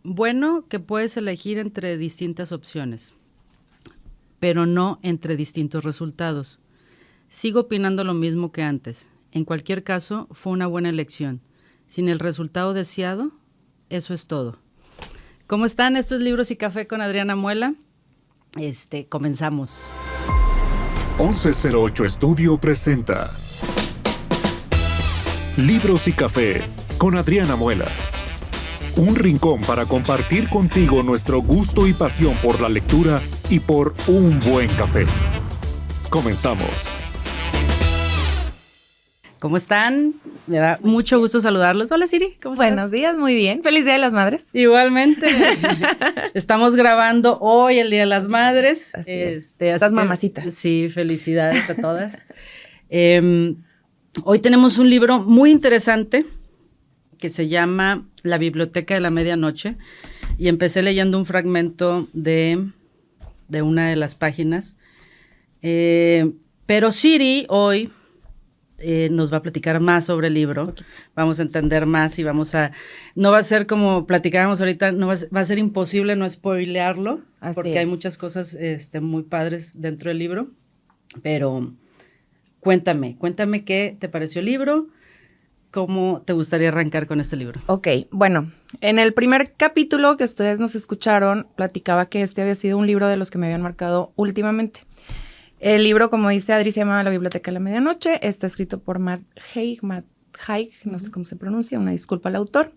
Bueno, que puedes elegir entre distintas opciones, pero no entre distintos resultados. Sigo opinando lo mismo que antes. En cualquier caso, fue una buena elección. Sin el resultado deseado, eso es todo. ¿Cómo están? Esto es Libros y Café con Adriana Muela. Comenzamos. 1108 Estudio presenta Libros y Café con Adriana Muela. Un rincón para compartir contigo nuestro gusto y pasión por la lectura y por un buen café. Comenzamos. ¿Cómo están? Me da mucho gusto saludarlos. Hola, Siri, ¿cómo estás? Buenos días, muy bien. Feliz Día de las Madres. Igualmente. Estamos grabando hoy el Día de las Madres. Así es. Estas mamacitas. Sí, felicidades a todas. Hoy tenemos un libro muy interesante que se llama La Biblioteca de la Medianoche, y empecé leyendo un fragmento de una de las páginas. Pero Siri hoy nos va a platicar más sobre el libro. Vamos a entender más y no va a ser como platicábamos ahorita, va a ser imposible no spoilearlo, porque hay muchas cosas muy padres dentro del libro. Pero cuéntame qué te pareció el libro. ¿Cómo te gustaría arrancar con este libro? Ok, bueno, en el primer capítulo que ustedes nos escucharon, platicaba que este había sido un libro de los que me habían marcado últimamente. El libro, como dice Adri, se llama La Biblioteca de la Medianoche. Está escrito por Matt Haig, no sé cómo se pronuncia, una disculpa al autor.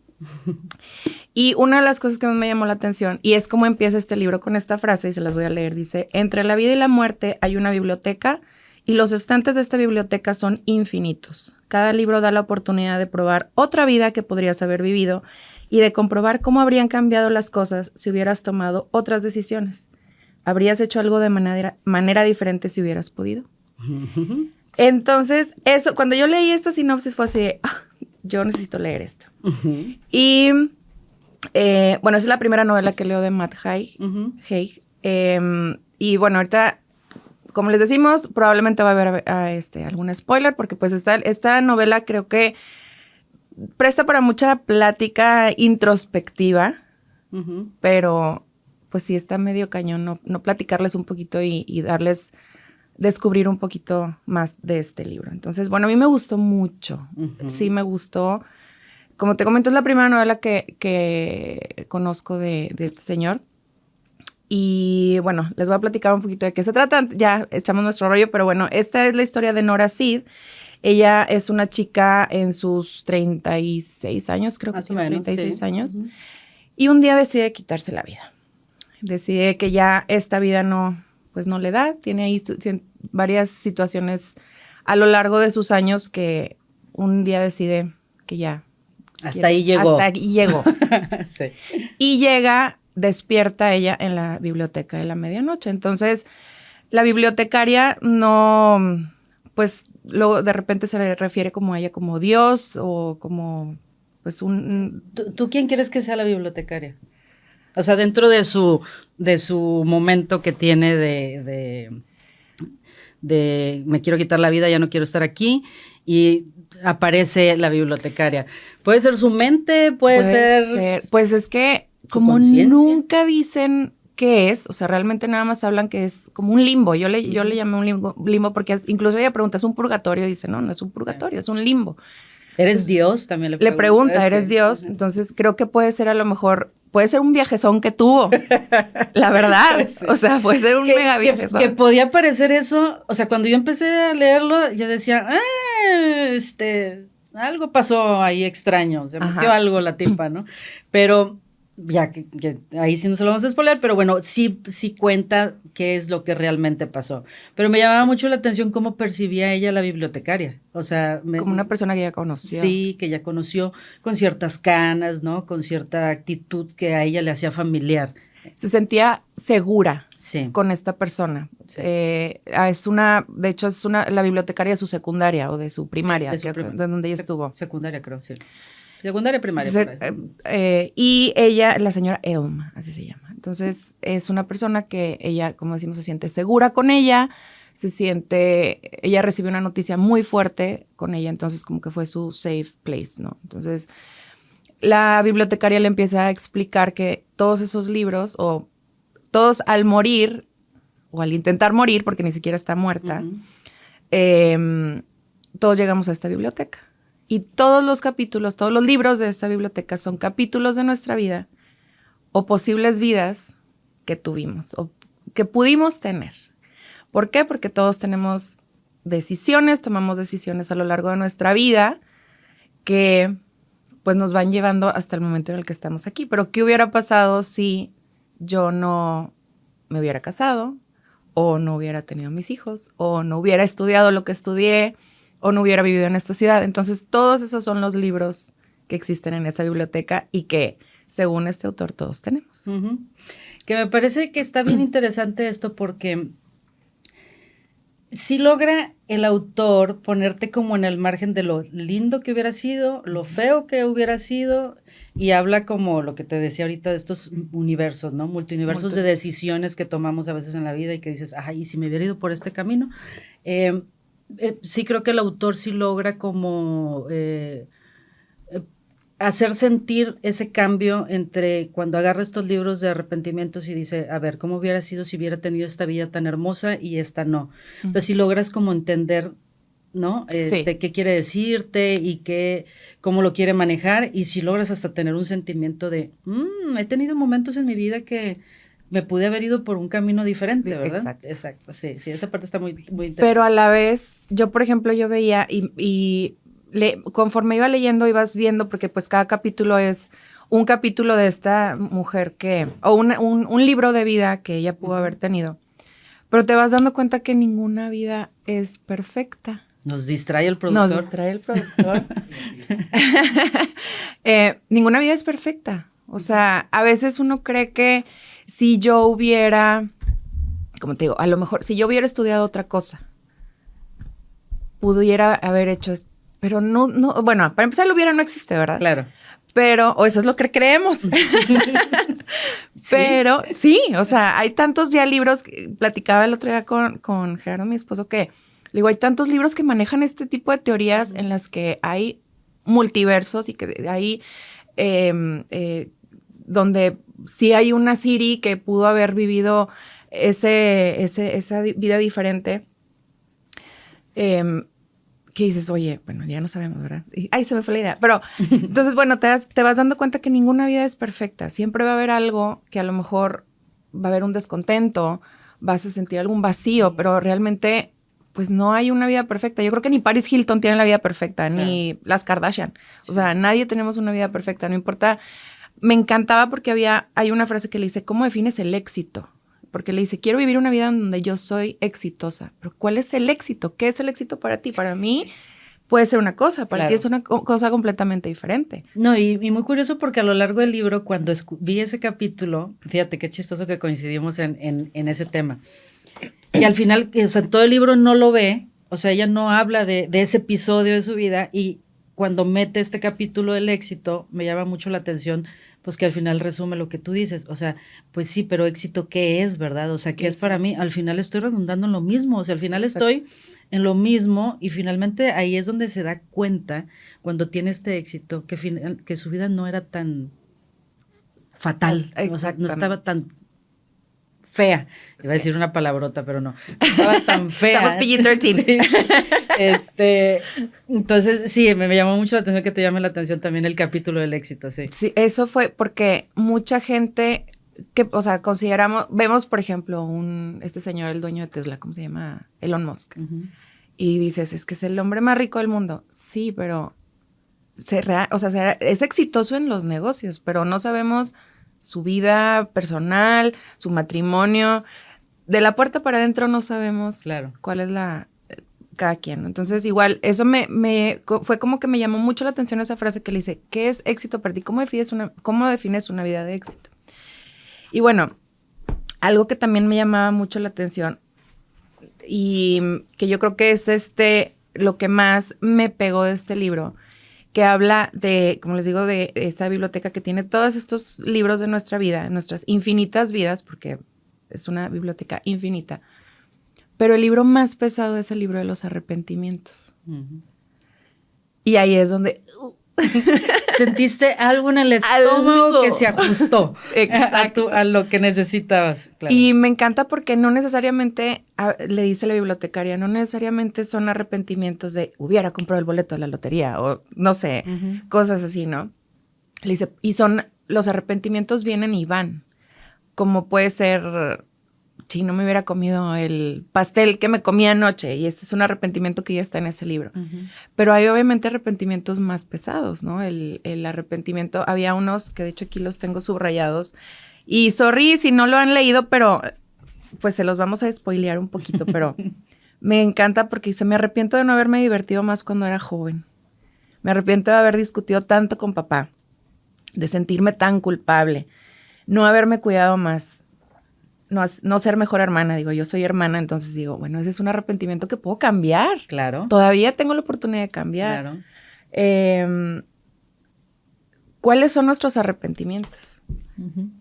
Y una de las cosas que más me llamó la atención, y es cómo empieza este libro con esta frase, y se las voy a leer, dice: entre la vida y la muerte hay una biblioteca, y los estantes de esta biblioteca son infinitos. Cada libro da la oportunidad de probar otra vida que podrías haber vivido y de comprobar cómo habrían cambiado las cosas si hubieras tomado otras decisiones. ¿Habrías hecho algo de manera diferente si hubieras podido? Entonces, eso, cuando yo leí esta sinopsis fue así de, yo necesito leer esto. Y, bueno, es la primera novela que leo de Matt Haig. Y bueno, ahorita, como les decimos, probablemente va a haber algún spoiler, porque pues esta novela creo que presta para mucha plática introspectiva, pero pues sí está medio cañón no platicarles un poquito y darles, descubrir un poquito más de este libro. Entonces, bueno, a mí me gustó mucho. Sí me gustó. Como te comento, es la primera novela que conozco de este señor. Y bueno, les voy a platicar un poquito de qué se trata. Ya echamos nuestro rollo, pero bueno, esta es la historia de Nora Sid. Ella es una chica en sus 36 años, creo que tiene 36 años. Y un día decide quitarse la vida. Decide que ya esta vida no le da. Tiene ahí varias situaciones a lo largo de sus años que un día decide que ya. Hasta ahí llegó. Sí. Y despierta ella en la biblioteca de la medianoche. Entonces, la bibliotecaria pues luego de repente se le refiere como a ella como Dios o como pues ¿Tú quién quieres que sea la bibliotecaria? O sea, dentro de su momento que tiene de me quiero quitar la vida, ya no quiero estar aquí, y aparece la bibliotecaria. ¿Puede ser su mente? ¿Puede ser? Pues es que como nunca dicen qué es, o sea, realmente nada más hablan que es como un limbo. Yo le llamé un limbo porque incluso ella pregunta, ¿es un purgatorio? Dice, no es un purgatorio, es un limbo. ¿Eres Dios? También le pregunta, ¿eres Dios? Entonces creo que puede ser puede ser un viajezón que tuvo, la verdad. Sí. O sea, puede ser un mega viajezón. Que podía parecer eso, o sea, cuando yo empecé a leerlo, yo decía, algo pasó ahí extraño, se metió algo la tipa, ¿no? Pero ya que ahí sí no se lo vamos a spoiler, pero bueno, sí cuenta qué es lo que realmente pasó. Pero me llamaba mucho la atención cómo percibía ella la bibliotecaria. O sea, como una persona que ya conoció. Sí, que ya conoció, con ciertas canas, ¿no? Con cierta actitud que a ella le hacía familiar. Se sentía segura con esta persona. Sí. De hecho, es la bibliotecaria de su secundaria o de su primaria, de donde ella estuvo. Secundaria, creo, sí. Secundaria, primaria. Y ella, la señora Elm, así se llama. Entonces, es una persona que ella, como decimos, se siente segura con ella, ella recibió una noticia muy fuerte con ella, entonces como que fue su safe place, ¿no? Entonces, la bibliotecaria le empieza a explicar que todos esos libros, o todos al morir, o al intentar morir, porque ni siquiera está muerta, todos llegamos a esta biblioteca. Y todos los capítulos, todos los libros de esta biblioteca son capítulos de nuestra vida o posibles vidas que tuvimos o que pudimos tener. ¿Por qué? Porque todos tenemos decisiones, tomamos decisiones a lo largo de nuestra vida que pues nos van llevando hasta el momento en el que estamos aquí. Pero ¿qué hubiera pasado si yo no me hubiera casado, o no hubiera tenido mis hijos, o no hubiera estudiado lo que estudié, o no hubiera vivido en esta ciudad? Entonces, todos esos son los libros que existen en esa biblioteca y que, según este autor, todos tenemos. Uh-huh. Que me parece que está bien interesante esto porque sí logra el autor ponerte como en el margen de lo lindo que hubiera sido, lo feo que hubiera sido, y habla como lo que te decía ahorita de estos universos, ¿no? Multiuniversos de decisiones que tomamos a veces en la vida y que dices, ay, ¿y si me hubiera ido por este camino? Sí creo que el autor sí logra como hacer sentir ese cambio entre cuando agarra estos libros de arrepentimientos y dice, a ver, ¿cómo hubiera sido si hubiera tenido esta vida tan hermosa y esta no? O sea, si logras como entender, ¿no? Sí. Qué quiere decirte y cómo lo quiere manejar, y si logras hasta tener un sentimiento de, he tenido momentos en mi vida que me pude haber ido por un camino diferente, ¿verdad? Exacto, sí, esa parte está muy, muy interesante. Pero a la vez, yo, por ejemplo, yo veía conforme iba leyendo, ibas viendo, porque pues cada capítulo es un capítulo de esta mujer o un libro de vida que ella pudo haber tenido. Pero te vas dando cuenta que ninguna vida es perfecta. Nos distrae el productor. Ninguna vida es perfecta. O sea, a veces uno cree que si yo hubiera, como te digo, a lo mejor, si yo hubiera estudiado otra cosa, pudiera haber hecho esto. Pero no, bueno, para empezar, el hubiera no existe, ¿verdad? Claro. Pero, o eso es lo que creemos. Pero, sí, o sea, hay tantos ya libros, platicaba el otro día con Gerardo, mi esposo, que, le digo, hay tantos libros que manejan este tipo de teorías en las que hay multiversos y que hay, donde sí hay una Siri que pudo haber vivido esa vida diferente. Que dices, oye, bueno, ya no sabemos, ¿verdad? Ay, se me fue la idea. Pero, entonces, bueno, te vas dando cuenta que ninguna vida es perfecta. Siempre va a haber algo que a lo mejor va a haber un descontento, vas a sentir algún vacío, pero realmente, pues no hay una vida perfecta. Yo creo que ni Paris Hilton tiene la vida perfecta, ni las Kardashian. O sea, nadie tenemos una vida perfecta, no importa. Me encantaba porque hay una frase que le dice, ¿cómo defines el éxito? Porque le dice, quiero vivir una vida donde yo soy exitosa. Pero ¿cuál es el éxito? ¿Qué es el éxito para ti? Para mí puede ser una cosa, para ti es una cosa completamente diferente. No, y muy curioso porque a lo largo del libro, cuando vi ese capítulo, fíjate qué chistoso que coincidimos en ese tema. Y al final, o sea, todo el libro no lo ve, o sea, ella no habla de ese episodio de su vida, y cuando mete este capítulo del éxito, me llama mucho la atención, pues que al final resume lo que tú dices, o sea, pues sí, pero éxito, ¿qué es, verdad? O sea, ¿qué es para mí? Al final estoy redundando en lo mismo, o sea, al final estoy en lo mismo, y finalmente ahí es donde se da cuenta, cuando tiene este éxito, que su vida no era tan fatal, o sea, no estaba tan fea. Iba a decir una palabrota, pero no estaba tan fea. Estamos PG-13. Sí. Entonces, sí, me llamó mucho la atención que te llame la atención también el capítulo del éxito, sí. Sí, eso fue porque mucha gente que, o sea, vemos, por ejemplo, este señor, el dueño de Tesla, ¿cómo se llama? Elon Musk. Uh-huh. Y dices, es que es el hombre más rico del mundo. Sí, pero es exitoso en los negocios, pero no sabemos su vida personal, su matrimonio. De la puerta para adentro no sabemos cuál es cada quien. Entonces, igual, eso fue como que me llamó mucho la atención esa frase que le dice, ¿qué es éxito para ti? ¿Cómo defines una vida de éxito? Y bueno, algo que también me llamaba mucho la atención y que yo creo que es lo que más me pegó de este libro, que habla de, como les digo, de esa biblioteca que tiene todos estos libros de nuestra vida, nuestras infinitas vidas, porque es una biblioteca infinita. Pero el libro más pesado es el libro de los arrepentimientos. Uh-huh. Y ahí es donde Sentiste algo en el estómago Algo. que se ajustó Exacto. a lo que necesitabas. Claro. Y me encanta porque no necesariamente, le dice la bibliotecaria, no necesariamente son arrepentimientos de hubiera comprado el boleto de la lotería o no sé, cosas así, ¿no? Le dice, y los arrepentimientos vienen y van. Como puede ser, si no me hubiera comido el pastel que me comí anoche, y ese es un arrepentimiento que ya está en ese libro. Pero hay obviamente arrepentimientos más pesados, ¿no? El arrepentimiento, había unos que de hecho aquí los tengo subrayados, y sorry si no lo han leído, pero pues se los vamos a spoilear un poquito, pero me encanta porque dice, me arrepiento de no haberme divertido más cuando era joven. Me arrepiento de haber discutido tanto con papá, de sentirme tan culpable, no haberme cuidado más, no ser mejor hermana. Digo, yo soy hermana, entonces digo, bueno, ese es un arrepentimiento que puedo cambiar. Claro. Todavía tengo la oportunidad de cambiar. Claro. ¿Cuáles son nuestros arrepentimientos?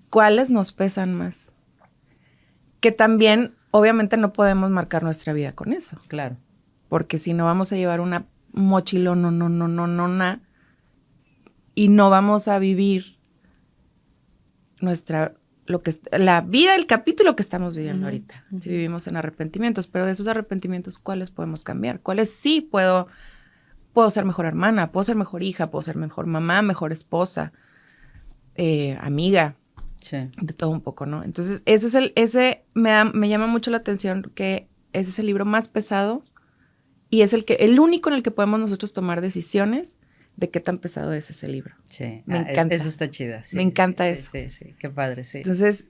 ¿Cuáles nos pesan más? Que también, obviamente, no podemos marcar nuestra vida con eso. Claro. Porque si no vamos a llevar una mochilona y no vamos a vivir la vida, el capítulo que estamos viviendo ahorita, si vivimos en arrepentimientos. Pero de esos arrepentimientos, ¿cuáles podemos cambiar? ¿Cuáles sí puedo ser mejor hermana, puedo ser mejor hija, puedo ser mejor mamá, mejor esposa, amiga? Sí. De todo un poco, ¿no? Entonces, ese me llama mucho la atención, que ese es el libro más pesado y es el único en el que podemos nosotros tomar decisiones de qué tan pesado es ese libro. Sí. Me encanta. Eso está chida. Sí, me encanta eso. Sí, qué padre, sí. Entonces,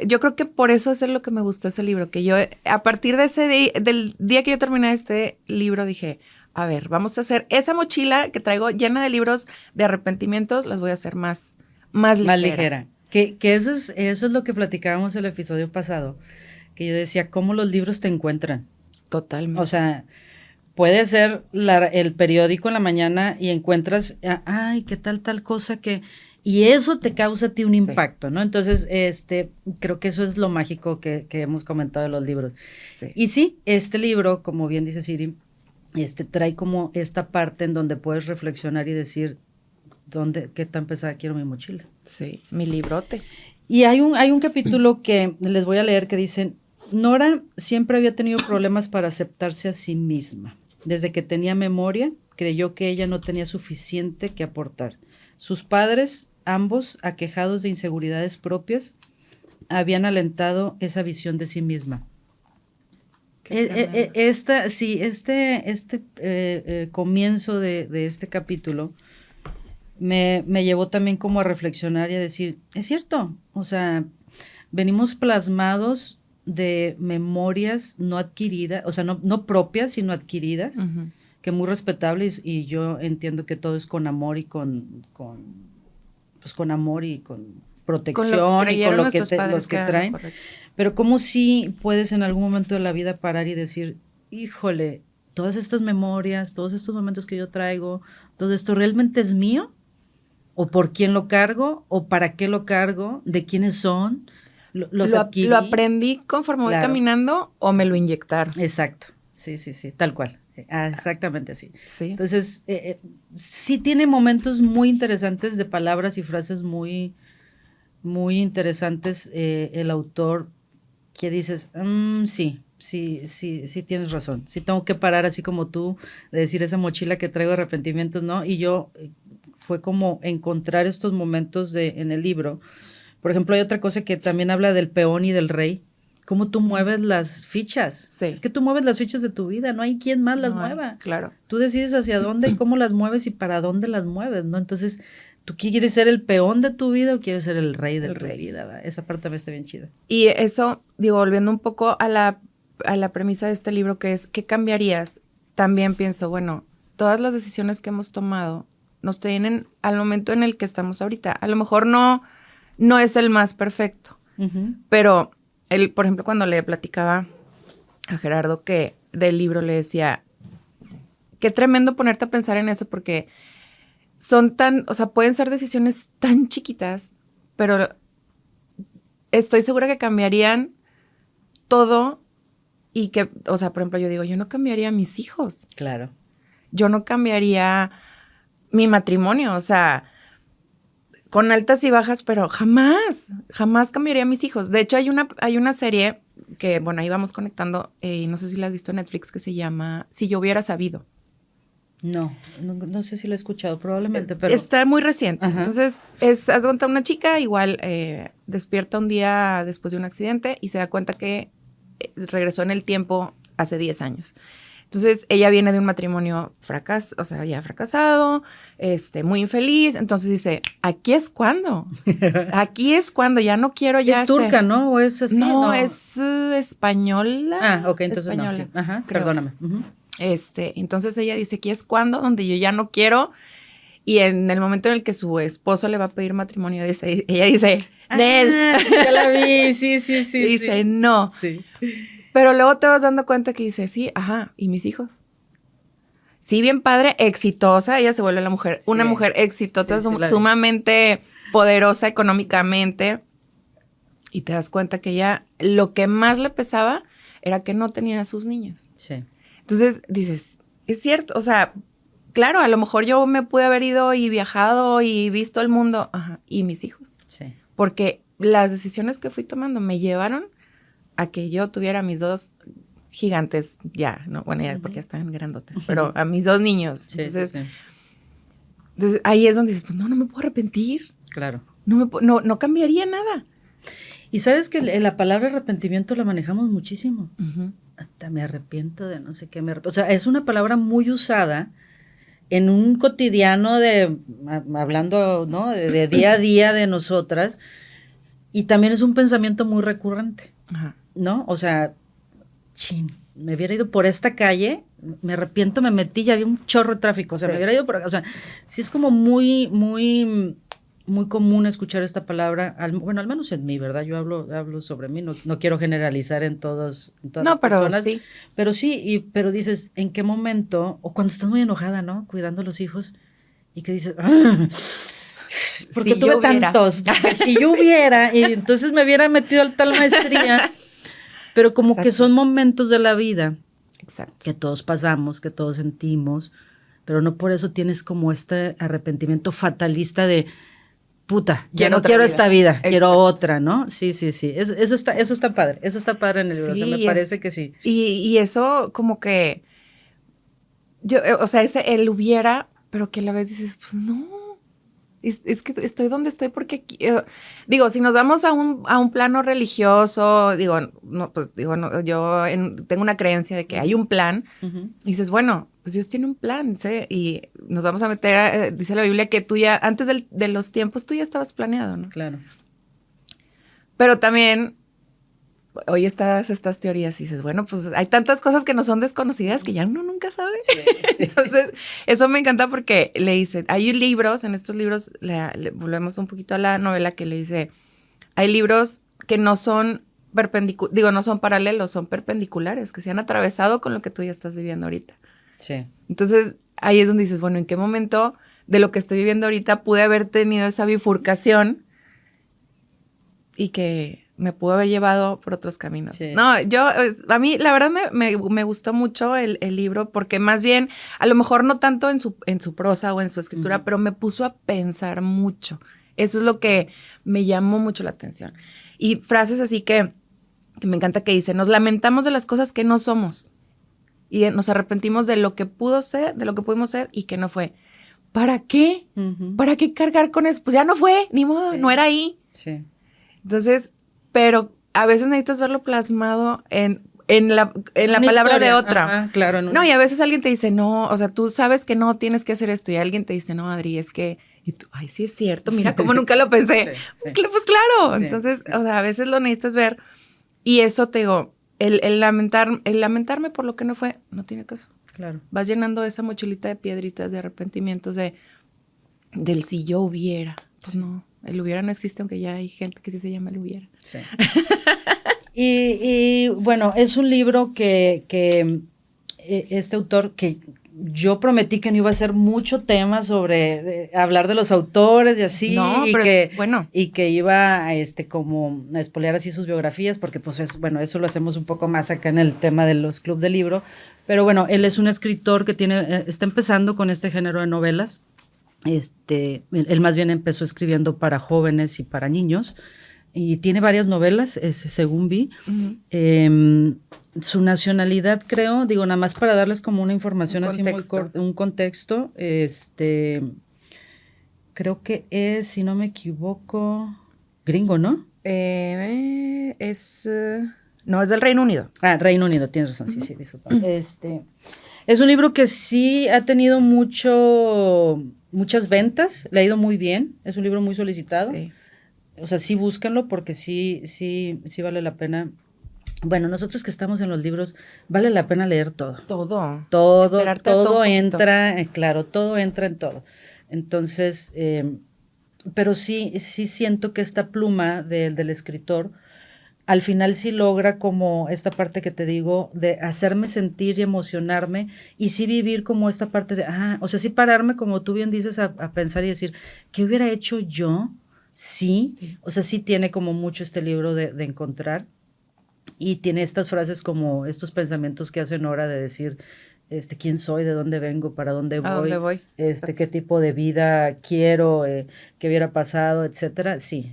yo creo que por eso es lo que me gustó ese libro, que yo, a partir de del día que yo terminé este libro, dije, a ver, vamos a hacer esa mochila que traigo llena de libros de arrepentimientos, las voy a hacer más ligera. Más ligera. Que eso es lo que platicábamos el episodio pasado, que yo decía, ¿cómo los libros te encuentran? Totalmente. O sea, puede ser el periódico en la mañana y encuentras, ay, ¿qué tal cosa que...? Y eso te causa a ti un impacto, ¿no? Entonces, creo que eso es lo mágico que hemos comentado de los libros. Sí. Y sí, este libro, como bien dice Siri, trae como esta parte en donde puedes reflexionar y decir, ¿qué tan pesada quiero mi mochila? Sí, mi librote. Y hay un capítulo que les voy a leer que dice, Nora siempre había tenido problemas para aceptarse a sí misma. Desde que tenía memoria, creyó que ella no tenía suficiente que aportar. Sus padres, ambos aquejados de inseguridades propias, habían alentado esa visión de sí misma. Comienzo de este capítulo me llevó también como a reflexionar y a decir, es cierto, o sea, venimos plasmados de memorias no adquiridas, o sea, no propias, sino adquiridas, que muy respetables, y yo entiendo que todo es con amor y con amor y con protección y con lo que los que traen. Correcto. Pero como si puedes en algún momento de la vida parar y decir, híjole, todas estas memorias, todos estos momentos que yo traigo, todo esto realmente es mío, o por quién lo cargo, o para qué lo cargo, de quiénes son, lo adquirí. ¿Lo aprendí conforme voy caminando o me lo inyectaron? Exacto, sí, tal cual. Exactamente así. Sí. Entonces, sí tiene momentos muy interesantes de palabras y frases muy, muy interesantes el autor, que dices, sí, tienes razón. Sí tengo que parar así como tú, de decir esa mochila que traigo de arrepentimientos, ¿no? Y yo, fue como encontrar estos momentos en el libro. Por ejemplo, hay otra cosa que también habla del peón y del rey. Cómo tú mueves las fichas. Sí. Es que tú mueves las fichas de tu vida, no hay quien más las mueva. Claro. Tú decides hacia dónde y cómo las mueves y para dónde las mueves, ¿no? Entonces, ¿tú quieres ser el peón de tu vida o quieres ser el rey de tu vida? ¿verdad? Esa parte también está bien chida. Y eso, digo, volviendo un poco a la premisa de este libro, que es, ¿qué cambiarías? También pienso, bueno, todas las decisiones que hemos tomado nos tienen al momento en el que estamos ahorita. A lo mejor no es el más perfecto, pero él, por ejemplo, cuando le platicaba a Gerardo que del libro, le decía, qué tremendo ponerte a pensar en eso, porque pueden ser decisiones tan chiquitas, pero estoy segura que cambiarían todo y que, por ejemplo, yo digo, yo no cambiaría a mis hijos. Claro. Yo no cambiaría mi matrimonio, o sea, con altas y bajas, pero jamás cambiaría a mis hijos. De hecho, hay una serie que, bueno, ahí vamos conectando, y no sé si la has visto en Netflix, que se llama Si yo hubiera sabido. No sé si la he escuchado, probablemente, pero... Está muy reciente. Ajá. Entonces, haz cuenta, una chica igual despierta un día después de un accidente y se da cuenta que regresó en el tiempo hace 10 años. Entonces, ella viene de un matrimonio ya fracasado, muy infeliz. Entonces dice, aquí es cuando, ya no quiero ya. Es turca, ¿no? ¿O es así? No, es española. Ah, ok, entonces española, no, sí. Ajá, creo. perdóname. Uh-huh. Entonces ella dice, aquí es cuando, donde yo ya no quiero. Y en el momento en el que su esposo le va a pedir matrimonio, ella dice, Nel. Ya la vi, sí. Dice, no. Sí. Pero luego te vas dando cuenta que dice, sí, ajá, ¿y mis hijos? Sí, bien padre, exitosa, ella se vuelve una mujer exitosa, sumamente poderosa económicamente. Y te das cuenta que ella, lo que más le pesaba era que no tenía a sus niños. Sí. Entonces dices, es cierto, o sea, claro, a lo mejor yo me pude haber ido y viajado y visto el mundo, ajá, y mis hijos. Sí. Porque las decisiones que fui tomando me llevaron a que yo tuviera a mis 2 gigantes ya, ¿no? Bueno, ya porque ya están grandotes, pero a mis 2 niños. Sí, entonces ahí es donde dices, pues no me puedo arrepentir. Claro. No cambiaría nada. Y sabes que la palabra arrepentimiento la manejamos muchísimo. Uh-huh. Hasta me arrepiento de no sé qué. O sea, es una palabra muy usada en un cotidiano hablando, ¿no? De día a día de nosotras. Y también es un pensamiento muy recurrente, Ajá. ¿no? O sea, me hubiera ido por esta calle, me arrepiento, me metí, ya había un chorro de tráfico, o sea, me hubiera ido por acá. O sea, sí es como muy común escuchar esta palabra, bueno, al menos en mí, ¿verdad? Yo hablo sobre mí, no quiero generalizar en todas las personas. Sí. Pero sí, pero dices, ¿en qué momento? O cuando estás muy enojada, ¿no? Cuidando a los hijos, y que dices, porque si tuve tantos, porque si yo hubiera, y entonces me hubiera metido al tal maestría, pero como Exacto. Que son momentos de la vida Exacto. Que todos pasamos, que todos sentimos, pero no por eso tienes como este arrepentimiento fatalista de puta, ya no quiero esta vida, Exacto. Quiero otra, ¿no? Sí. Eso está padre, en el libro, sí, o sea, me parece que sí. Y eso como que, o sea, él hubiera, pero que a la vez dices, pues no. Es que estoy donde estoy porque, digo, si nos vamos a un plano religioso, yo tengo una creencia de que hay un plan, uh-huh. Y dices, bueno, pues Dios tiene un plan, ¿sí? Y nos vamos a meter, dice la Biblia que tú ya, antes de los tiempos, tú ya estabas planeado, ¿no? Claro. Pero también, hoy estas teorías y dices, bueno, pues hay tantas cosas que no son desconocidas que ya uno nunca sabe. Sí. Entonces, eso me encanta porque le dice, hay libros, en estos libros, le volvemos un poquito a la novela que le dice, hay libros que no son no son paralelos, son perpendiculares, que se han atravesado con lo que tú ya estás viviendo ahorita. Sí. Entonces, ahí es donde dices, bueno, ¿en qué momento de lo que estoy viviendo ahorita pude haber tenido esa bifurcación y que me pudo haber llevado por otros caminos? Sí. No, a mí la verdad me gustó mucho el libro porque más bien, a lo mejor no tanto en su prosa o en su escritura, uh-huh. Pero me puso a pensar mucho. Eso es lo que me llamó mucho la atención. Y frases así que me encanta que dice, nos lamentamos de las cosas que no somos y nos arrepentimos de lo que pudo ser, de lo que pudimos ser y que no fue. ¿Para qué? Uh-huh. ¿Para qué cargar con eso? Pues ya no fue, ni modo, sí. No era ahí. Sí. Entonces, pero a veces necesitas verlo plasmado en la palabra historia de otra. Ajá, claro. No, y a veces alguien te dice, no, o sea, tú sabes que no tienes que hacer esto. Y alguien te dice, no, Adri, es que... Y tú, ay, sí es cierto, mira cómo nunca lo pensé. Sí. Pues claro. Sí. Entonces, o sea, a veces lo necesitas ver. Y eso te digo, el lamentarme por lo que no fue, no tiene caso. Claro. Vas llenando esa mochilita de piedritas, de arrepentimientos, del si yo hubiera. Pues no, el hubiera no existe, aunque ya hay gente que sí se llama el hubiera. Sí. y bueno, es un libro que este autor, que yo prometí que no iba a hacer mucho tema sobre hablar de los autores y así, no, y que iba como a espolear así sus biografías, porque pues eso lo hacemos un poco más acá en el tema de los clubs de libro, pero bueno, él es un escritor que está empezando con este género de novelas, Él más bien empezó escribiendo para jóvenes y para niños, y tiene varias novelas, según vi. Uh-huh. Su nacionalidad, creo, digo, nada más para darles como una información así muy corta, un contexto, creo que es, si no me equivoco, gringo, ¿no? No, es del Reino Unido. Reino Unido, tienes razón, sí, disculpa. Es un libro que sí ha tenido muchas ventas, le ha ido muy bien, es un libro muy solicitado. Sí. O sea, sí búsquenlo porque sí vale la pena. Bueno, nosotros que estamos en los libros, vale la pena leer todo. Todo entra, claro, todo entra en todo. Entonces, pero sí siento que esta pluma del escritor, al final sí logra como esta parte que te digo, de hacerme sentir y emocionarme, y sí vivir como esta parte de, o sea, sí pararme, como tú bien dices, a pensar y decir, ¿qué hubiera hecho yo? Sí, o sea, sí tiene como mucho este libro de encontrar, y tiene estas frases como estos pensamientos que hacen hora de decir, quién soy, de dónde vengo, para dónde voy, ¿a dónde voy? Qué tipo de vida quiero, qué hubiera pasado, etcétera. Sí,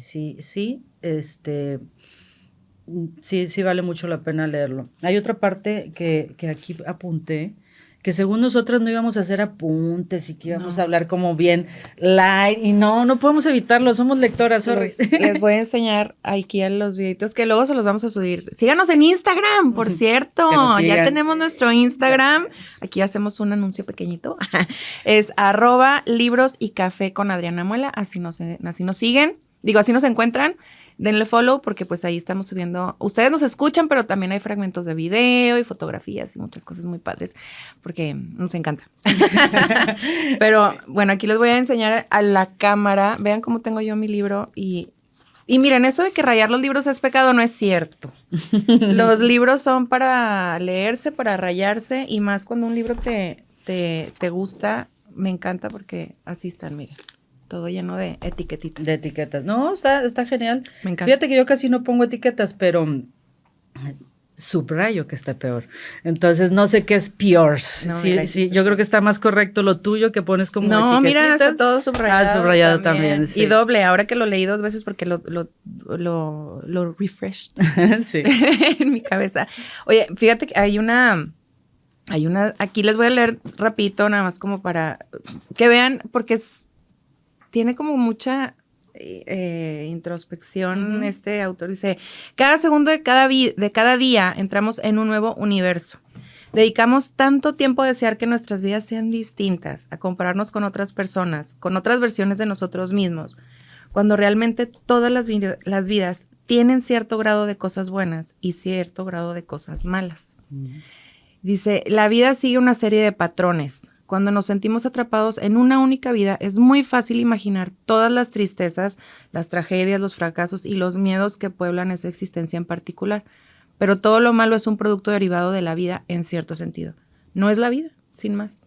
vale mucho la pena leerlo. Hay otra parte que aquí apunté, que según nosotros no íbamos a hacer apuntes y que íbamos a hablar como bien light, y no podemos evitarlo, somos lectoras, sorry. Les voy a enseñar aquí a los videitos que luego se los vamos a subir. Síganos en Instagram, por cierto, ya tenemos nuestro Instagram, aquí hacemos un anuncio pequeñito, es @librosycafé con Adriana Muela, así nos siguen, así nos encuentran. Denle follow porque pues ahí estamos subiendo, ustedes nos escuchan, pero también hay fragmentos de video y fotografías y muchas cosas muy padres porque nos encanta. Pero bueno, aquí les voy a enseñar a la cámara, vean cómo tengo yo mi libro y miren, eso de que rayar los libros es pecado no es cierto. Los libros son para leerse, para rayarse, y más cuando un libro te gusta, me encanta porque así están, miren. Todo lleno de etiquetitas. De etiquetas. No, está genial. Me encanta. Fíjate que yo casi no pongo etiquetas, pero subrayo que está peor. Entonces, no sé qué es peor. No, sí, yo creo que está más correcto lo tuyo, que pones como etiquetitas. No, mira, está todo subrayado. Subrayado también, sí. Y doble, ahora que lo leí 2 veces porque lo refreshed sí. en mi cabeza. Oye, fíjate que hay una, aquí les voy a leer rapidito, nada más como para que vean, porque tiene como mucha introspección. Uh-huh. Este autor dice, cada segundo de cada día entramos en un nuevo universo. Dedicamos tanto tiempo a desear que nuestras vidas sean distintas, a compararnos con otras personas, con otras versiones de nosotros mismos, cuando realmente todas las vidas tienen cierto grado de cosas buenas y cierto grado de cosas malas. Uh-huh. Dice, la vida sigue una serie de patrones. Cuando nos sentimos atrapados en una única vida, es muy fácil imaginar todas las tristezas, las tragedias, los fracasos y los miedos que pueblan esa existencia en particular. Pero todo lo malo es un producto derivado de la vida en cierto sentido. No es la vida, sin más.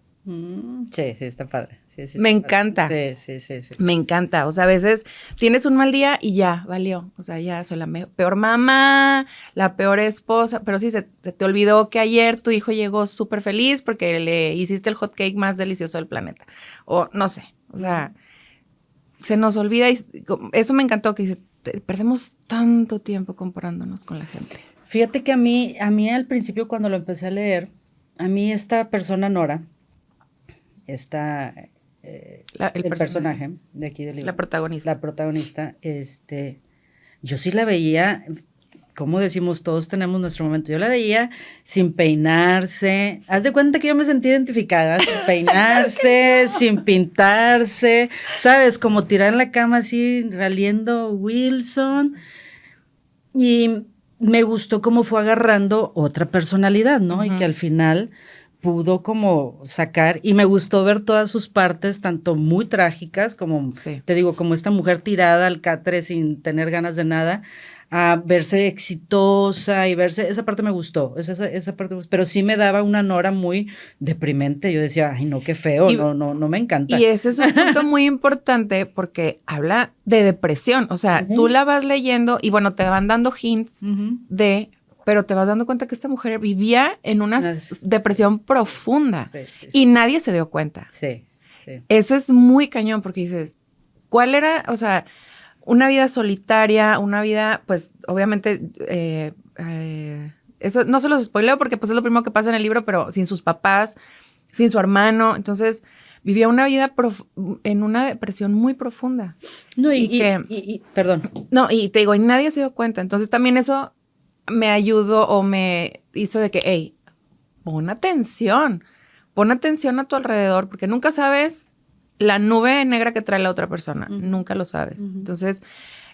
Sí, está padre. Sí, me encanta. Sí. Me encanta. O sea, a veces tienes un mal día y ya, valió. O sea, ya soy la peor mamá, la peor esposa. Pero sí, se te olvidó que ayer tu hijo llegó súper feliz porque le hiciste el hot cake más delicioso del planeta. O no sé. O sea, se nos olvida. Y eso me encantó, que dice, perdemos tanto tiempo comparándonos con la gente. Fíjate que a mí al principio, cuando lo empecé a leer, a mí esta persona Nora, el personaje de aquí del libro. La protagonista, yo sí la veía, como decimos, todos tenemos nuestro momento, yo la veía sin peinarse, haz de cuenta que yo me sentí identificada, sin peinarse, sin pintarse, ¿sabes? Como tirar en la cama así, valiendo Wilson, y me gustó cómo fue agarrando otra personalidad, ¿no? Uh-huh. Y que al final pudo como sacar, y me gustó ver todas sus partes, tanto muy trágicas, como, te digo, como esta mujer tirada al catre sin tener ganas de nada, a verse exitosa y verse, esa parte me gustó, esa parte, pero sí me daba una Nora muy deprimente. Yo decía, ay no, qué feo, no me encanta. Y ese es un punto muy importante porque habla de depresión, o sea, uh-huh. Tú la vas leyendo y bueno, te van dando hints uh-huh. Pero te vas dando cuenta que esta mujer vivía en una depresión profunda y nadie se dio cuenta. Sí. Sí. Eso es muy cañón porque dices, ¿cuál era, o sea, una vida solitaria, una vida, pues, obviamente, eso no se los spoileo porque pues es lo primero que pasa en el libro, pero sin sus papás, sin su hermano, entonces vivía una vida en una depresión muy profunda. No, perdón. No, y te digo, y nadie se dio cuenta, entonces también eso me ayudó o me hizo de que, hey, pon atención a tu alrededor, porque nunca sabes la nube negra que trae la otra persona, nunca lo sabes. Entonces,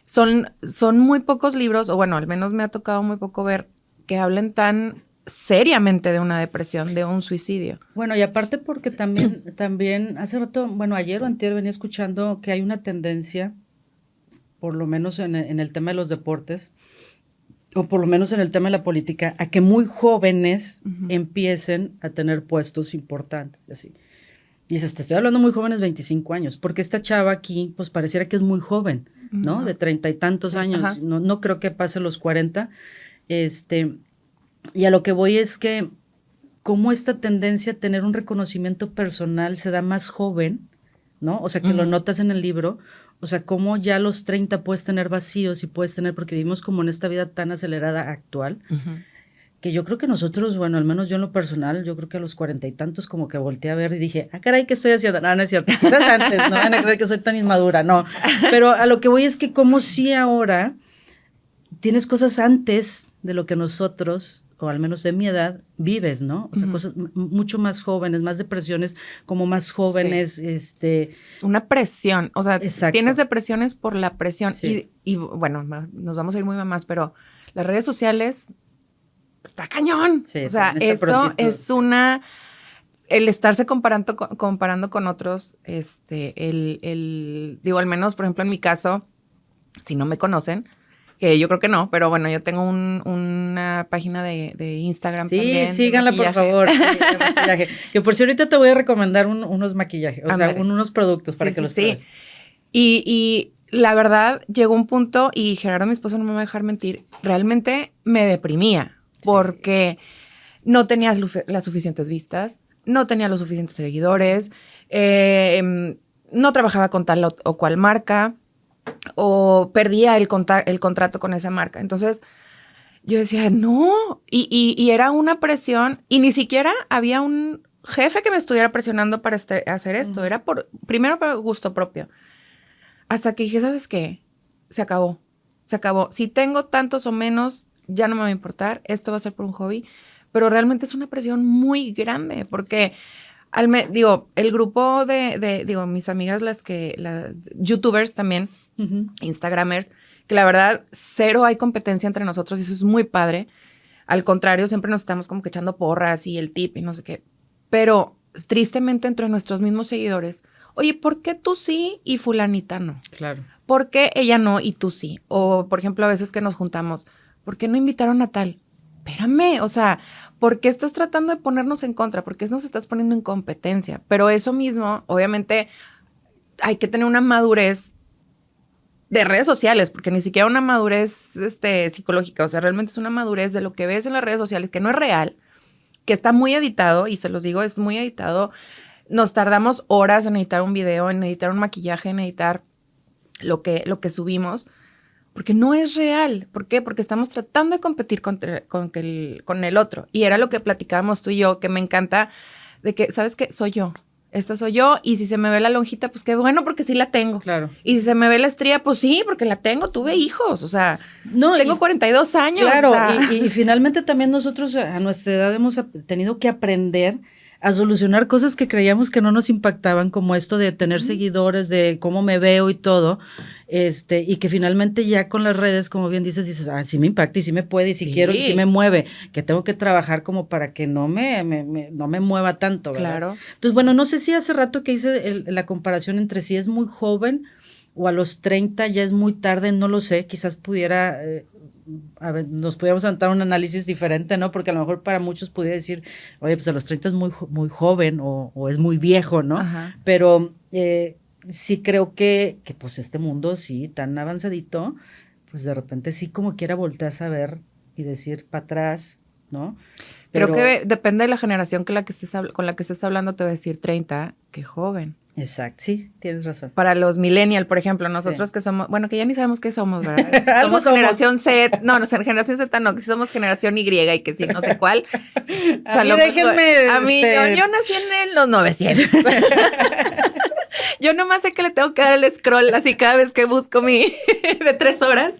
son muy pocos libros, o bueno, al menos me ha tocado muy poco ver que hablen tan seriamente de una depresión, de un suicidio. Bueno, y aparte porque también hace rato, bueno, ayer o antier venía escuchando que hay una tendencia, por lo menos en el tema de los deportes, o por lo menos en el tema de la política, a que muy jóvenes empiecen a tener puestos importantes, así. Dices, te estoy hablando muy jóvenes, 25 años, porque esta chava aquí, pues pareciera que es muy joven, ¿no? De 30 y tantos años, no creo que pase los 40, y a lo que voy es que cómo esta tendencia a tener un reconocimiento personal se da más joven, ¿no? O sea, que lo notas en el libro, o sea, cómo ya a los 30 puedes tener vacíos y puedes tener, porque vivimos como en esta vida tan acelerada actual, que yo creo que nosotros, bueno, al menos yo en lo personal, yo creo que a los 40 y tantos como que volteé a ver y dije, caray, ¿qué estoy haciendo? No, no es cierto, quizás antes, no van a creer que soy tan inmadura, no. Pero a lo que voy es que como si ahora tienes cosas antes de lo que nosotros, o al menos de mi edad, vives, ¿no? O sea, cosas mucho más jóvenes, más depresiones, como más jóvenes, Una presión, o sea, exacto. Tienes depresiones por la presión. Sí. Y bueno, nos vamos a ir muy mamás, pero las redes sociales está cañón. Sí, o sea, eso prontito. Es el estarse comparando con otros, digo, al menos, por ejemplo, en mi caso, si no me conocen, que yo creo que no, pero bueno, yo tengo una página de Instagram también. Sí, síganla, por favor. Sí, de maquillaje. Que por si ahorita te voy a recomendar unos maquillajes, o sea, unos productos para que los pruebes. Y la verdad, llegó un punto, y Gerardo, mi esposo, no me va a dejar mentir, realmente me deprimía, porque no tenía las suficientes vistas, no tenía los suficientes seguidores, no trabajaba con tal o cual marca, o perdía el contrato con esa marca. Entonces, yo decía, no, y era una presión, y ni siquiera había un jefe que me estuviera presionando para hacer esto, era primero por gusto propio. Hasta que dije, ¿sabes qué? Se acabó. Si tengo tantos o menos, ya no me va a importar, esto va a ser por un hobby, pero realmente es una presión muy grande, porque el grupo de mis amigas, youtubers también, instagramers, que la verdad, cero hay competencia entre nosotros, y eso es muy padre. Al contrario, siempre nos estamos como que echando porras y el tip y no sé qué. Pero tristemente entre nuestros mismos seguidores, oye, ¿por qué tú sí y fulanita no? Claro. ¿Por qué ella no y tú sí? O, por ejemplo, a veces que nos juntamos, ¿por qué no invitaron a tal? Espérame, o sea, ¿por qué estás tratando de ponernos en contra? ¿Por qué nos estás poniendo en competencia? Pero eso mismo, obviamente, hay que tener una madurez de redes sociales, porque ni siquiera una madurez psicológica, o sea, realmente es una madurez de lo que ves en las redes sociales, que no es real, que está muy editado, y se los digo, es muy editado. Nos tardamos horas en editar un video, en editar un maquillaje, en editar lo que subimos, porque no es real. ¿Por qué? Porque estamos tratando de competir con el otro. Y era lo que platicábamos tú y yo, que me encanta, de que, ¿sabes qué? Soy yo. Esta soy yo, y si se me ve la lonjita, pues qué bueno, porque sí la tengo. Claro. Y si se me ve la estría, pues sí, porque la tengo, tuve hijos, o sea, tengo 42 años. Claro, o sea. y finalmente también nosotros a nuestra edad hemos tenido que aprender a solucionar cosas que creíamos que no nos impactaban, como esto de tener seguidores, de cómo me veo y todo, y que finalmente ya con las redes, como bien dices, sí me impacta y sí me puede, y si quiero, y sí me mueve, que tengo que trabajar como para que no me mueva tanto, ¿verdad? Claro. Entonces, bueno, no sé si hace rato que hice la comparación entre si es muy joven o a los 30 ya es muy tarde, no lo sé, quizás pudiera... nos pudiéramos aventar un análisis diferente, ¿no? Porque a lo mejor para muchos pudiera decir, oye, pues a los 30 es muy, muy joven o es muy viejo, ¿no? Ajá. Pero sí creo que pues este mundo sí, tan avanzadito, pues de repente sí como quiera volteas a ver y decir para atrás, ¿no? Pero que depende de la generación con la que estés hablando, te va a decir 30, qué joven. Exacto, sí, tienes razón. Para los millennials, por ejemplo, nosotros que somos, bueno, que ya ni sabemos qué somos, ¿verdad? Somos generación Z, no, generación Z no, que somos generación Y y que sí, no sé cuál. A mí déjenme... A mí, yo nací en los 900. Yo nomás sé que le tengo que dar el scroll así cada vez que busco mi de 3 horas.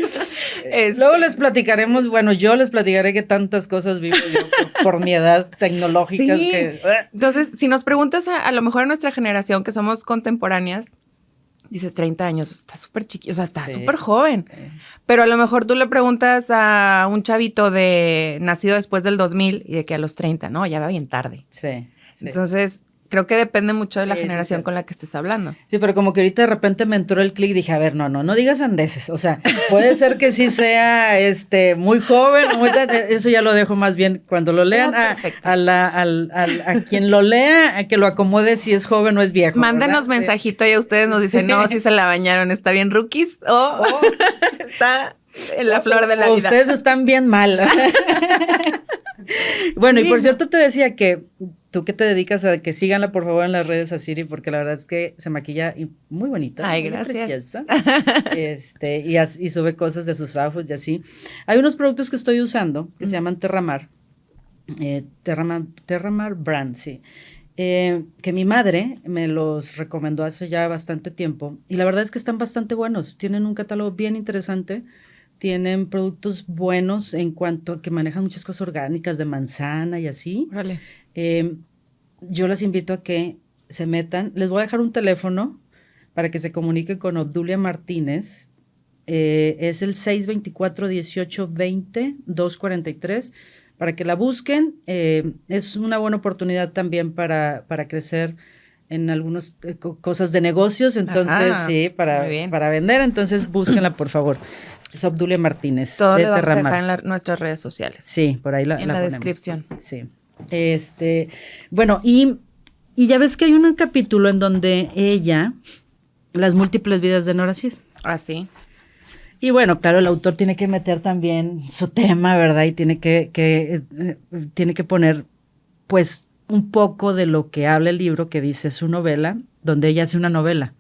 Luego les platicaremos, bueno, yo les platicaré que tantas cosas vivo yo por mi edad tecnológicas. Sí. Que... Entonces, si nos preguntas a lo mejor a nuestra generación, que somos contemporáneas, dices 30 años, está súper chiquito, o sea, está súper joven. Pero a lo mejor tú le preguntas a un chavito nacido después del 2000 y de que a los 30, no, ya va bien tarde. Sí. Entonces, creo que depende mucho de la generación con la que estés hablando. Sí, pero como que ahorita de repente me entró el clic y dije, a ver, no digas andeses. O sea, puede ser que sí sea muy joven, eso ya lo dejo más bien cuando lo lean a quien lo lea, a que lo acomode si es joven o es viejo. Mándanos mensajito y a ustedes nos dicen, no, si se la bañaron, está bien rookies o está en la flor de la vida. Ustedes están bien mal. Bueno, sí, y por cierto te decía que tú que te dedicas a que síganla por favor en las redes a Siri, porque la verdad es que se maquilla muy bonita. Ay, muy gracias. Preciosa. Y sube cosas de sus outfits y así. Hay unos productos que estoy usando que se llaman Terramar. Terramar Brand, sí. Que mi madre me los recomendó hace ya bastante tiempo. Y la verdad es que están bastante buenos. Tienen un catálogo bien interesante. Tienen productos buenos en cuanto a que manejan muchas cosas orgánicas de manzana y así. Vale. Yo las invito a que se metan. Les voy a dejar un teléfono para que se comuniquen con Obdulia Martínez. Es el 624-1820-243. Para que la busquen. Es una buena oportunidad también para crecer en algunas cosas de negocios. Entonces, sí, para vender. Entonces, búsquenla, por favor. Es Obdulia Martínez. Todo lo vamos a dejar en nuestras redes sociales. Sí, por ahí la ponemos. Descripción. Sí. Bueno, y ya ves que hay un capítulo en donde ella, las múltiples vidas de Nora Cid. Ah, sí. Y bueno, claro, el autor tiene que meter también su tema, ¿verdad? Y tiene que poner, pues, un poco de lo que habla el libro, que dice su novela, donde ella hace una novela.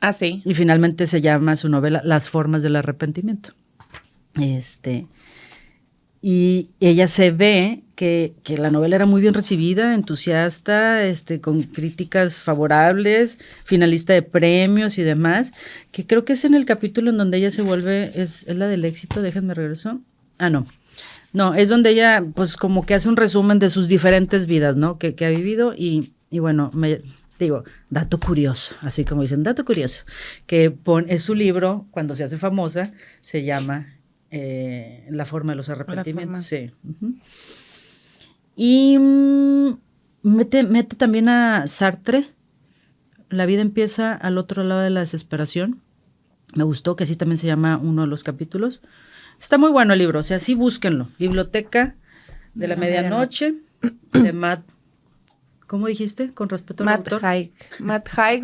Ah, sí. Y finalmente se llama su novela Las formas del arrepentimiento. Y ella se ve que la novela era muy bien recibida, entusiasta, con críticas favorables, finalista de premios y demás, que creo que es en el capítulo en donde ella se vuelve, es la del éxito, déjenme regreso. No, es donde ella pues como que hace un resumen de sus diferentes vidas, ¿no? Que ha vivido y bueno, digo, dato curioso, así como dicen, dato curioso, que es su libro, cuando se hace famosa, se llama La forma de los arrepentimientos. Sí. Uh-huh. Y mete también a Sartre, La vida empieza al otro lado de la desesperación. Me gustó que así también se llama uno de los capítulos. Está muy bueno el libro, o sea, sí búsquenlo. Biblioteca de la Medianoche, de Matt. ¿Cómo dijiste? Con respecto al autor. Matt Haig,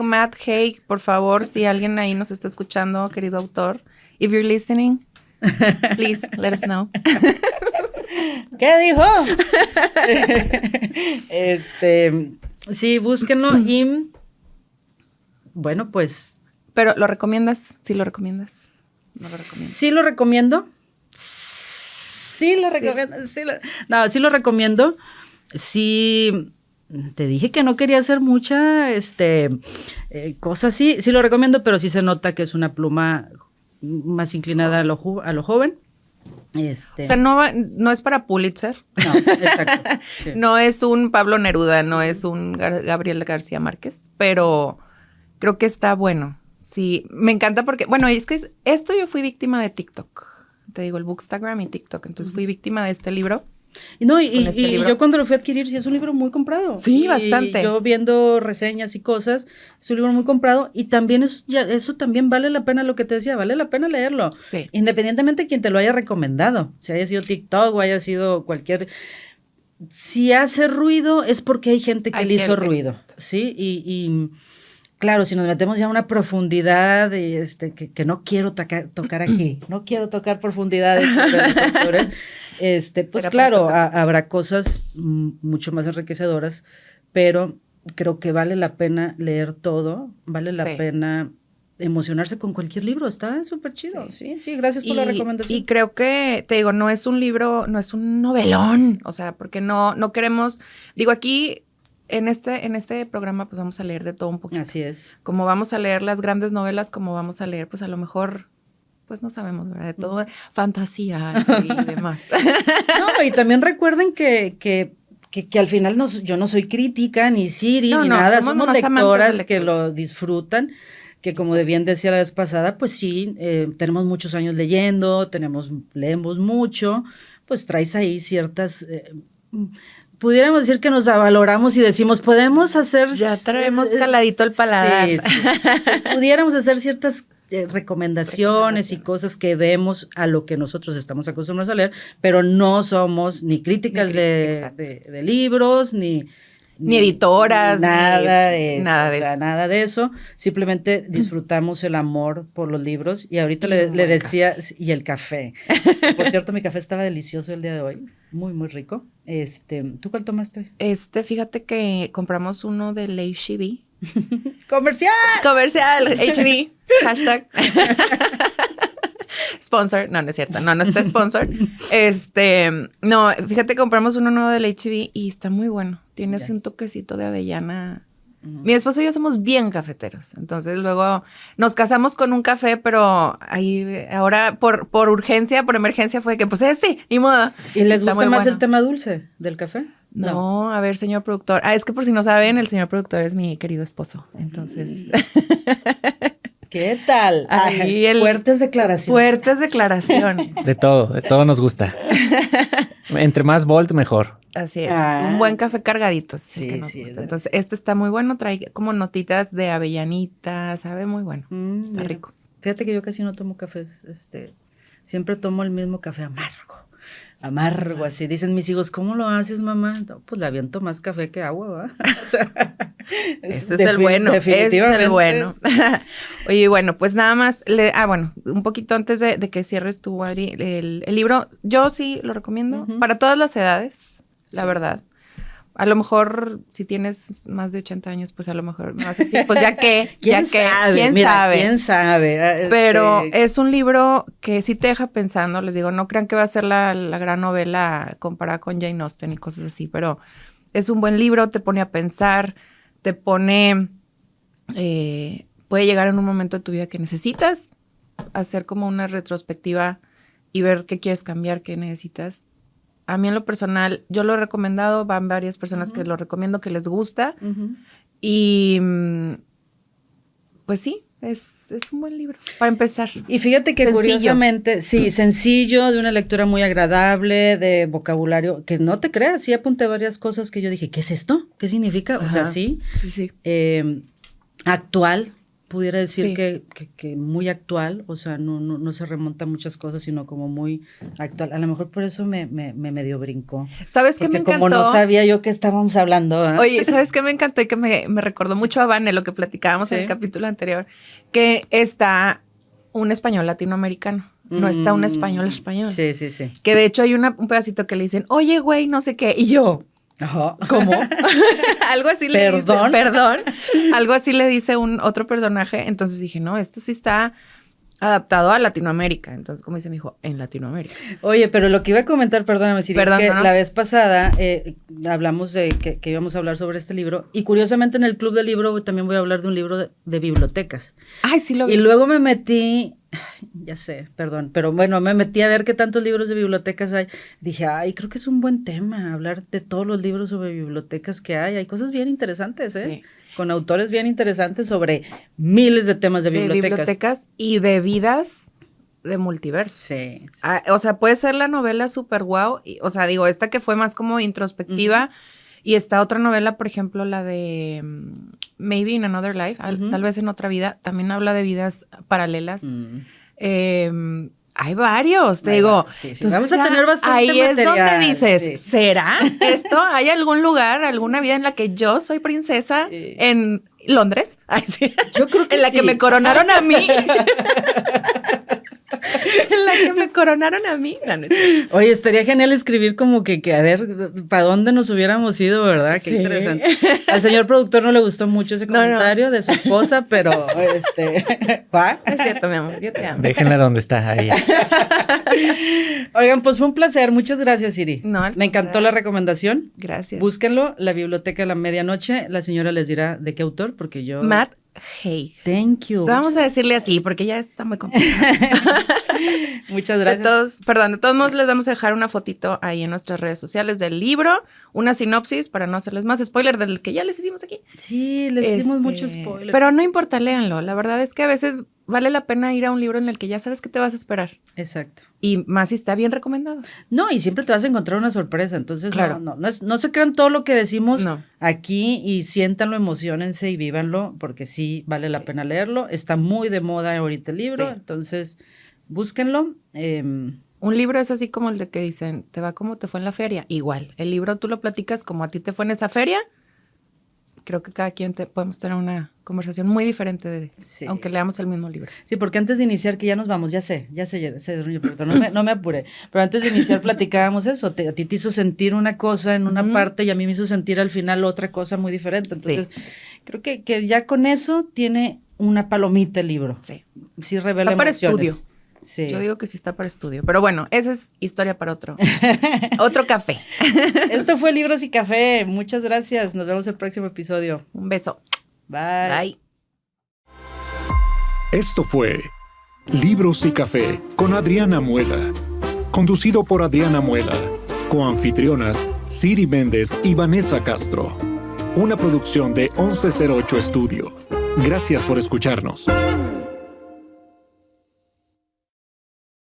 por favor, si alguien ahí nos está escuchando, querido autor, if you're listening, please let us know. ¿Qué dijo? Sí, búsquenlo y bueno, pues. Pero ¿lo recomiendas? ¿Sí lo recomiendas? No lo recomiendo. Sí lo recomiendo. Sí lo recomiendo. Sí lo recomiendo. Sí. Te dije que no quería hacer mucha cosa así. Sí lo recomiendo, pero sí se nota que es una pluma más inclinada a lo joven. O sea, no es para Pulitzer. No, exacto. Sí. No es un Pablo Neruda, no es un Gabriel García Márquez, pero creo que está bueno. Sí, me encanta porque, bueno, es que yo fui víctima de TikTok. Te digo, el Bookstagram y TikTok. Entonces fui víctima de este libro. No, y yo cuando lo fui a adquirir, sí es un libro muy comprado. Sí, bastante. Yo viendo reseñas y cosas, es un libro muy comprado y también eso también vale la pena, lo que te decía, vale la pena leerlo. Sí. Independientemente de quien te lo haya recomendado, si haya sido TikTok o haya sido cualquier... Si hace ruido es porque hay gente que le hizo ruido, ¿sí? Y claro, si nos metemos ya a una profundidad que no quiero tocar aquí, no quiero tocar profundidades sobre los autores, pues claro, habrá cosas mucho más enriquecedoras, pero creo que vale la pena leer todo, vale la pena emocionarse con cualquier libro, está súper chido. Sí, gracias por la recomendación. Y creo que, te digo, no es un libro, no es un novelón, o sea, porque no queremos, digo, aquí en este programa pues vamos a leer de todo un poquito. Así es. Como vamos a leer las grandes novelas, como vamos a leer, pues a lo mejor, pues no sabemos, ¿verdad? De todo, fantasía y demás. No, y también recuerden que al final yo no soy crítica, ni Siri, ni nada, somos lectoras que lo disfrutan, que como bien decía la vez pasada, pues sí, tenemos muchos años leyendo, leemos mucho, pues traes ahí ciertas... pudiéramos decir que nos avaloramos y decimos, podemos hacer... Ya traemos caladito el paladar. Sí. Pudiéramos hacer ciertas recomendaciones y cosas que vemos a lo que nosotros estamos acostumbrados a leer, pero no somos ni críticas de libros, ni editoras, nada de eso. Simplemente disfrutamos el amor por los libros. Y ahorita le decía, y el café. Por cierto, mi café estaba delicioso el día de hoy. Muy, muy rico. ¿Tú cuál tomaste hoy? Fíjate que compramos uno del H-E-B. ¡Comercial! H-E-B, hashtag. Sponsor, no es cierto, no está sponsor. No, fíjate, compramos uno nuevo del H-E-B y está muy bueno. Tiene así un toquecito de avellana. Mi esposo y yo somos bien cafeteros, entonces luego nos casamos con un café, pero ahora por urgencia, por emergencia fue que pues ni modo. ¿Y les gusta más el tema dulce del café? No, a ver, señor productor. Es que por si no saben, el señor productor es mi querido esposo, entonces... ¿Qué tal? Fuertes declaraciones. Fuertes declaraciones. De todo nos gusta. Entre más volt, mejor. Así es. Un buen café cargadito. Sí. Entonces, está muy bueno. Trae como notitas de avellanita. Sabe muy bueno. Está rico. Fíjate que yo casi no tomo cafés. Siempre tomo el mismo café amargo, así. Dicen mis hijos, ¿cómo lo haces, mamá? No, pues le aviento más café que agua, ¿va? O sea, ese es el bueno. Definitivamente. Ese es el bueno. Oye, bueno, pues nada más, un poquito antes de que cierres tú, Adri, el libro, yo sí lo recomiendo para todas las edades, la verdad. A lo mejor, si tienes más de 80 años, pues a lo mejor no vas a decir, pues ¿quién sabe? Pero es un libro que sí te deja pensando, les digo, no crean que va a ser la gran novela comparada con Jane Austen y cosas así, pero es un buen libro, te pone a pensar, puede llegar en un momento de tu vida que necesitas hacer como una retrospectiva y ver qué quieres cambiar, qué necesitas. A mí en lo personal, yo lo he recomendado, van varias personas que lo recomiendo, que les gusta. Y pues sí, es un buen libro para empezar. Y fíjate que curiosamente, sencillo, de una lectura muy agradable, de vocabulario, que no te creas, sí apunté varias cosas que yo dije, ¿qué es esto? ¿Qué significa? O sea, sí. Actual. Pudiera decir que muy actual, o sea, no se remonta a muchas cosas, sino como muy actual. A lo mejor por eso me medio brincó. ¿Sabes qué me encantó? Como no sabía yo qué estábamos hablando. Oye, ¿sabes qué me encantó? Y que me recordó mucho a Vane, lo que platicábamos en el capítulo anterior, que está un español latinoamericano. No está un español. Sí. Que de hecho hay un pedacito que le dicen, oye, güey, no sé qué, y yo... ¿Cómo? Algo así le dice. Perdón. Algo así le dice otro personaje. Entonces dije, no, esto sí está adaptado a Latinoamérica. Entonces, como dice mi hijo, en Latinoamérica. Oye, pero lo que iba a comentar, perdóname, Siri, es que la vez pasada hablamos de que íbamos a hablar sobre este libro. Y curiosamente en el Club del Libro también voy a hablar de un libro de bibliotecas. Ay, sí lo vi. Y luego me metí... Ya sé, perdón, pero bueno, me metí a ver qué tantos libros de bibliotecas hay. Dije, creo que es un buen tema hablar de todos los libros sobre bibliotecas que hay. Hay cosas bien interesantes, Sí. Con autores bien interesantes sobre miles de temas de bibliotecas. De bibliotecas y de vidas de multiversos. Sí. O sea, puede ser la novela super guau. O sea, digo, esta que fue más como introspectiva. Y esta otra novela, por ejemplo, la de Maybe in Another Life, tal vez en otra vida, también habla de vidas paralelas. Hay varios, te digo. Sí. Vamos a tener bastante ahí material. Es donde dices, ¿será esto? ¿Hay algún lugar, alguna vida en la que yo soy princesa en Londres? Ay, sí. Yo creo que en la que me coronaron a mí. En la que me coronaron a mí. No, no. Oye, estaría genial escribir como que a ver, ¿para dónde nos hubiéramos ido, verdad? Qué interesante. Al señor productor no le gustó mucho ese comentario de su esposa, pero ¿va? Es cierto, mi amor, yo te amo. Déjenla donde está, ahí. Oigan, pues fue un placer. Muchas gracias, Siri. No, me encantó la recomendación. Gracias. Búsquenlo, La Biblioteca de la Medianoche. La señora les dirá de qué autor, porque yo... Matt Haig. Thank you. Vamos a decirle así, porque ya está muy complicado. Muchas gracias. De todos modos les vamos a dejar una fotito ahí en nuestras redes sociales del libro, una sinopsis para no hacerles más spoiler del que ya les hicimos aquí. Sí, les dimos mucho spoiler. Pero no importa, léanlo. La verdad es que a veces vale la pena ir a un libro en el que ya sabes qué te vas a esperar. Exacto. Y más si está bien recomendado. No, y siempre te vas a encontrar una sorpresa. Entonces, claro. no se crean todo lo que decimos aquí y siéntanlo, emociónense y vívanlo, porque sí vale la pena leerlo. Está muy de moda ahorita el libro, entonces búsquenlo. Un libro es así como el de que dicen, te va como te fue en la feria. Igual, el libro tú lo platicas como a ti te fue en esa feria. Creo que cada quien podemos tener una conversación muy diferente, aunque leamos el mismo libro. Sí, porque antes de iniciar, que ya nos vamos, ya sé, no me apuré, pero antes de iniciar platicábamos eso, a ti te hizo sentir una cosa en una parte y a mí me hizo sentir al final otra cosa muy diferente. Entonces, creo que ya con eso tiene una palomita el libro. Sí revela está para emociones. Estudio. Sí. Yo digo que sí está para estudio. Pero bueno, esa es historia para otro café. Esto fue Libros y Café. Muchas gracias. Nos vemos el próximo episodio. Un beso. Bye. Bye. Esto fue Libros y Café con Adriana Muela. Conducido por Adriana Muela. Coanfitrionas Siri Méndez y Vanessa Castro. Una producción de 1108 Estudio. Gracias por escucharnos.